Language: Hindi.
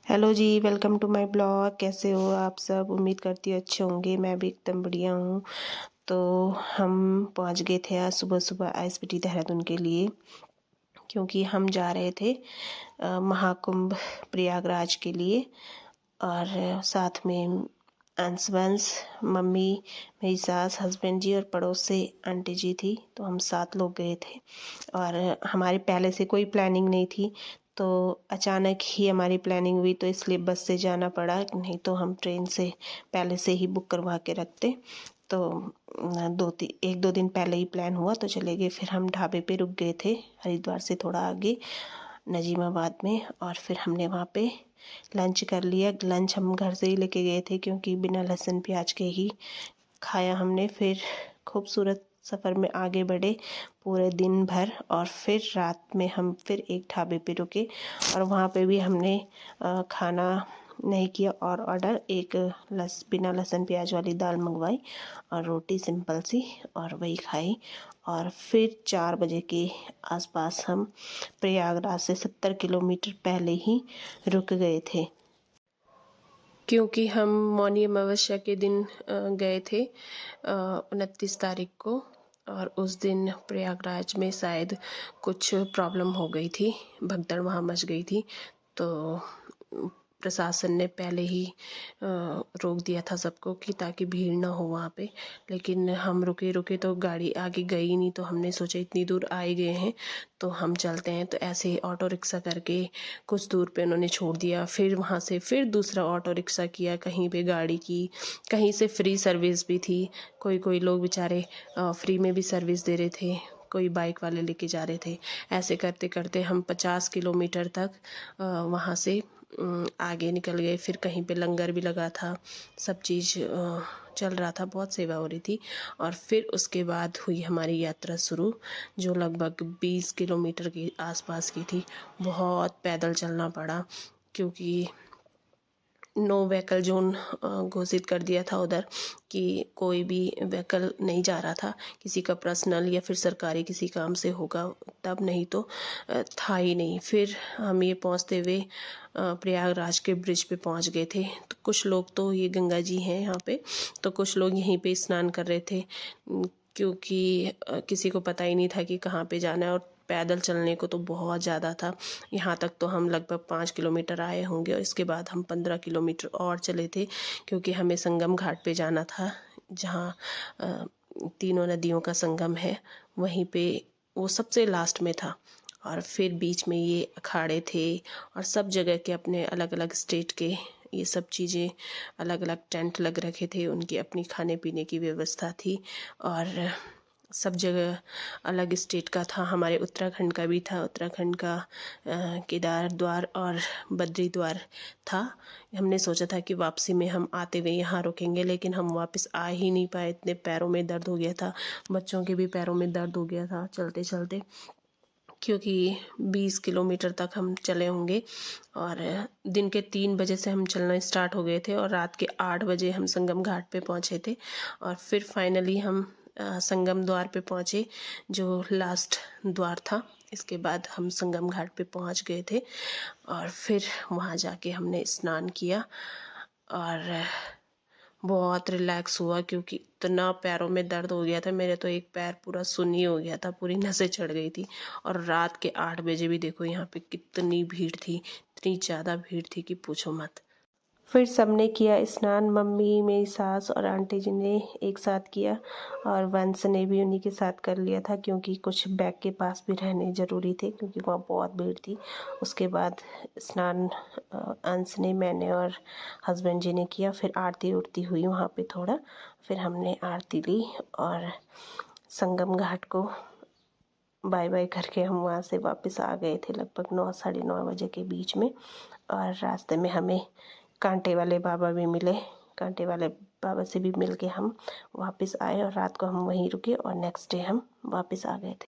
Hello ji, welcome to my blog. कैसे हो आप सब? उम्मीद करती हूँ अच्छे होंगे। मैं भी एकदम बढ़िया हूँ। तो हम पहुँच गए थे आज सुबह सुबह आईएसबीटी देहरादून के लिए, क्योंकि हम जा रहे थे महाकुंभ प्रयागराज के लिए। और साथ में अंश वंश, मम्मी, मेरी सास, हस्बैंड जी और पड़ोस से आंटी जी थी। तो हम 7 लोग गए थे और हमारी पहले से कोई प्लानिंग नहीं थी। तो अचानक ही हमारी प्लानिंग हुई, तो इसलिए बस से जाना पड़ा, नहीं तो हम ट्रेन से पहले से ही बुक करवा के रखते। तो 1-2 दिन पहले ही प्लान हुआ तो चले गए। फिर हम ढाबे पे रुक गए थे हरिद्वार से थोड़ा आगे नजीमाबाद में, और फिर हमने वहाँ पे लंच कर लिया। लंच हम घर से ही लेके गए थे, क्योंकि बिना लहसुन प्याज के ही खाया हमने। फिर खूबसूरत सफ़र में आगे बढ़े पूरे दिन भर, और फिर रात में हम फिर एक ढाबे पे रुके, और वहाँ पे भी हमने खाना नहीं किया और ऑर्डर एक बिना लहसुन प्याज वाली दाल मंगवाई और रोटी सिंपल सी, और वही खाई। और फिर 4 बजे के आसपास हम प्रयागराज से 70 किलोमीटर पहले ही रुक गए थे, क्योंकि हम मौनी अमावस्या के दिन गए थे 29 तारीख को। और उस दिन प्रयागराज में शायद कुछ प्रॉब्लम हो गई थी, भगदड़ वहाँ मच गई थी। तो प्रशासन ने पहले ही रोक दिया था सबको कि ताकि भीड़ ना हो वहाँ पे। लेकिन हम रुके रुके तो गाड़ी आगे गई नहीं, तो हमने सोचा इतनी दूर आए गए हैं तो हम चलते हैं। तो ऐसे ही ऑटो रिक्शा करके कुछ दूर पे उन्होंने छोड़ दिया। फिर वहाँ से फिर दूसरा ऑटो रिक्शा किया, कहीं पे गाड़ी की, कहीं से फ्री सर्विस भी थी। कोई कोई लोग बेचारे फ्री में भी सर्विस दे रहे थे, कोई बाइक वाले लेके जा रहे थे। ऐसे करते करते हम 50 किलोमीटर तक वहाँ से आगे निकल गए। फिर कहीं पे लंगर भी लगा था, सब चीज़ चल रहा था, बहुत सेवा हो रही थी। और फिर उसके बाद हुई हमारी यात्रा शुरू, जो लगभग 20 किलोमीटर के आसपास की थी। बहुत पैदल चलना पड़ा, क्योंकि नो व्हीकल जोन घोषित कर दिया था उधर, कि कोई भी व्हीकल नहीं जा रहा था। किसी का पर्सनल या फिर सरकारी किसी काम से होगा तब, नहीं तो था ही नहीं। फिर हम ये पहुंचते हुए प्रयागराज के ब्रिज पे पहुंच गए थे। तो कुछ लोग, तो ये गंगा जी हैं यहाँ पे, तो कुछ लोग यहीं पे स्नान कर रहे थे, क्योंकि किसी को पता ही नहीं था कि कहाँ पे जाना है। और पैदल चलने को तो बहुत ज़्यादा था। यहाँ तक तो हम लगभग 5 किलोमीटर आए होंगे, और इसके बाद हम 15 किलोमीटर और चले थे, क्योंकि हमें संगम घाट पे जाना था, जहाँ तीनों नदियों का संगम है। वहीं पे वो सबसे लास्ट में था। और फिर बीच में ये अखाड़े थे, और सब जगह के अपने अलग अलग स्टेट के ये सब चीज़ें, अलग अलग टेंट लग रखे थे, उनकी अपनी खाने पीने की व्यवस्था थी। और सब जगह अलग स्टेट का था। हमारे उत्तराखंड का भी था, उत्तराखंड का केदार द्वार और बद्री द्वार था। हमने सोचा था कि वापसी में हम आते हुए यहाँ रुकेंगे, लेकिन हम वापस आ ही नहीं पाए, इतने पैरों में दर्द हो गया था। बच्चों के भी पैरों में दर्द हो गया था चलते चलते, क्योंकि 20 किलोमीटर तक हम चले होंगे। और दिन के 3 बजे से हम चलना स्टार्ट हो गए थे, और रात के 8 बजे हम संगम घाट पे पहुँचे थे। और फिर फाइनली हम संगम द्वार पे पहुँचे, जो लास्ट द्वार था। इसके बाद हम संगम घाट पे पहुँच गए थे, और फिर वहाँ जाके हमने स्नान किया और बहुत रिलैक्स हुआ, क्योंकि इतना पैरों में दर्द हो गया था। मेरे तो एक पैर पूरा सुन्नी हो गया था, पूरी नसें चढ़ गई थी। और रात के 8 बजे भी देखो यहाँ पे कितनी भीड़ थी, इतनी ज़्यादा भीड़ थी कि पूछो मत। फिर सबने किया स्नान, मम्मी, मेरी सास और आंटी जी ने एक साथ किया, और वंश ने भी उन्हीं के साथ कर लिया था, क्योंकि कुछ बैग के पास भी रहने ज़रूरी थे, क्योंकि वहाँ बहुत भीड़ थी। उसके बाद स्नान अंश ने, मैंने और हस्बैंड जी ने किया। फिर आरती उरती हुई वहाँ पे थोड़ा, फिर हमने आरती ली, और संगम घाट को बाय बाय करके हम वहाँ से वापस आ गए थे लगभग 9 साढ़े 9 बजे के बीच में। और रास्ते में हमें कांटे वाले बाबा भी मिले, कांटे वाले बाबा से भी मिल के हम वापस आए, और रात को हम वहीं रुके, और नेक्स्ट डे हम वापस आ गए थे।